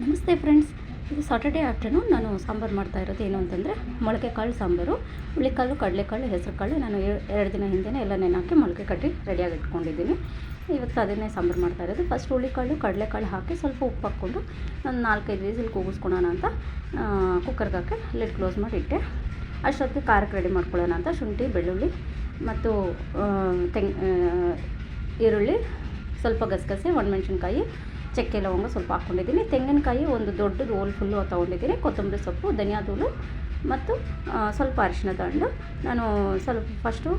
ನಮಸ್ತೆ ಫ್ರೆಂಡ್ಸ್, ಇದು Saturday afternoon ನಾನು ಸಾಂಬಾರು ಮಾಡ್ತಾ ಇರೋದು ಏನು ಅಂತಂದರೆ ಮೊಳಕೆ ಕಾಳು ಸಾಂಬಾರು. ಹುಳಿಕಾಳು, ಕಡಲೆಕಾಳು, ಹೆಸರು ಕಾಳು ನಾನು 2 ದಿನ ಹಿಂದೆಯೇ ಎಲ್ಲ ನೆನೆಹಾಕಿ ಮೊಳಕೆ ಕಟ್ಟಿ ರೆಡಿಯಾಗಿ ಇಟ್ಕೊಂಡಿದ್ದೀನಿ. ಇವತ್ತು ಅದನ್ನೇ ಸಾಂಬಾರು ಮಾಡ್ತಾ ಇರೋದು. ಫಸ್ಟ್ ಹುಳಿಕಾಳು, ಕಡಲೆಕಾಳು ಹಾಕಿ ಸ್ವಲ್ಪ ಉಪ್ಪು ಹಾಕ್ಕೊಂಡು ಒಂದು 4-5 ವಿಸಿಲ್ ಕೂಗಿಸ್ಕೊಳ್ಳೋಣ ಅಂತ ಕುಕ್ಕರ್ಗೆ ಹಾಕಿ ಲಿಡ್ ಕ್ಲೋಸ್ ಮಾಡಿ ಇಟ್ಟೆ. ಅಷ್ಟೊತ್ತಿಗೆ ಖಾರಕ್ಕೆ ರೆಡಿ ಮಾಡ್ಕೊಳ್ಳೋಣ ಅಂತ ಶುಂಠಿ, ಬೆಳ್ಳುಳ್ಳಿ ಮತ್ತು ಈರುಳ್ಳಿ, ಸ್ವಲ್ಪ ಗಸಗಸೆ, ಒಣಮೆಣ್ಸಿನ್ಕಾಯಿ, ಚಕ್ಕೆ ಲವಂಗ ಸ್ವಲ್ಪ ಹಾಕ್ಕೊಂಡಿದ್ದೀನಿ. ತೆಂಗಿನಕಾಯಿ ಒಂದು ದೊಡ್ಡ ರೋಲ್ ಫುಲ್ಲು ತೊಗೊಂಡಿದ್ದೀನಿ. ಕೊತ್ತಂಬರಿ ಸೊಪ್ಪು, ಧನಿಯಾದೂಳು ಮತ್ತು ಸ್ವಲ್ಪ ಅರಿಶಿಣದ ಹಣ್ಣು. ನಾನು ಸ್ವಲ್ಪ ಫಸ್ಟು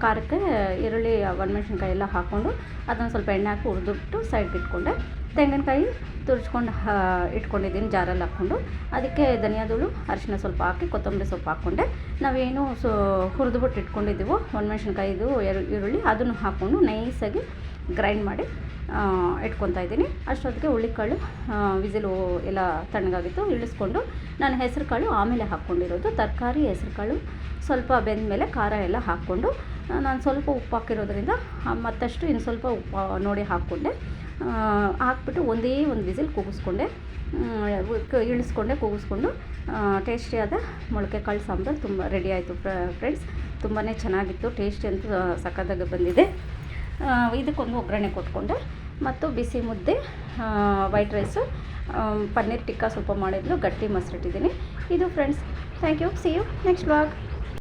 ಖಾರಕ್ಕೆ ಈರುಳ್ಳಿ, ಒಣಮೆಣ್ಸಿನ್ಕಾಯಿ ಎಲ್ಲ ಹಾಕ್ಕೊಂಡು ಅದನ್ನು ಸ್ವಲ್ಪ ಎಣ್ಣೆ ಹಾಕಿ ಹುರಿದ್ಬಿಟ್ಟು ಸೈಡ್ಗೆ ಇಟ್ಕೊಂಡೆ. ತೆಂಗಿನಕಾಯಿ ತುರ್ಚ್ಕೊಂಡು ಇಟ್ಕೊಂಡಿದ್ದೀನಿ ಜಾರಲ್ಲಿ ಹಾಕ್ಕೊಂಡು. ಅದಕ್ಕೆ ಧನಿಯಾದೂಳು, ಅರಿಶಿಣ ಸ್ವಲ್ಪ ಹಾಕಿ ಕೊತ್ತಂಬರಿ ಸೊಪ್ಪು ಹಾಕ್ಕೊಂಡೆ. ನಾವೇನು ಹುರಿದ್ಬಿಟ್ಟು ಇಟ್ಕೊಂಡಿದ್ದೀವೋ ಒಣಮೆಣ್ಸಿನ್ಕಾಯಿದು, ಈರುಳ್ಳಿ ಅದನ್ನು ಹಾಕ್ಕೊಂಡು ನೈಸಾಗಿ ಗ್ರೈಂಡ್ ಮಾಡಿ ಇಟ್ಕೊತಾ ಇದ್ದೀನಿ. ಅಷ್ಟೊತ್ತಿಗೆ ಹುಳಿಕಾಳು ವಿಸಿಲು ಎಲ್ಲ ತಣ್ಣಗಾಗಿತ್ತು, ಇಳಿಸ್ಕೊಂಡು ನಾನು ಹೆಸರು ಕಾಳು ಆಮೇಲೆ ಹಾಕ್ಕೊಂಡಿರೋದು. ತರಕಾರಿ, ಹೆಸರು ಕಾಳು ಸ್ವಲ್ಪ ಬೆಂದ ಮೇಲೆ ಖಾರ ಎಲ್ಲ ಹಾಕ್ಕೊಂಡು ನಾನು ಸ್ವಲ್ಪ ಉಪ್ಪು ಹಾಕಿರೋದ್ರಿಂದ ಮತ್ತಷ್ಟು ಇನ್ನು ಸ್ವಲ್ಪ ಉಪ್ಪು ನೋಡಿ ಹಾಕ್ಕೊಂಡೆ. ಹಾಕ್ಬಿಟ್ಟು ಒಂದೇ ಒಂದು ವಿಸಿಲ್ ಕೂಗಿಸ್ಕೊಂಡೆ, ಇಳಿಸ್ಕೊಂಡೆ. ಕೂಗಿಸ್ಕೊಂಡು ಟೇಸ್ಟಿಯಾದ ಮೊಳಕೆ ಕಾಳು ಸಾಂಬಾರು ತುಂಬ ರೆಡಿ ಆಯಿತು ಫ್ರೆಂಡ್ಸ್. ತುಂಬಾ ಚೆನ್ನಾಗಿತ್ತು, ಟೇಸ್ಟಿ ಅಂತೂ ಸಖತ್ತಾಗಿ ಬಂದಿದೆ. ಇದಕ್ಕೊಂದು ಒಗ್ಗರಣೆ ಕೊಟ್ಕೊಂಡೆ ಮತ್ತು ಬಿಸಿ ಮುದ್ದೆ, ವೈಟ್ ರೈಸು, ಪನ್ನೀರ್ ಟಿಕ್ಕಾ ಸ್ವಲ್ಪ ಮಾಡಿದ್ರು, ಗಟ್ಟಿ ಮೊಸರು ಇಟ್ಟಿದ್ದೀನಿ. ಇದು friends. Thank you. See you next vlog.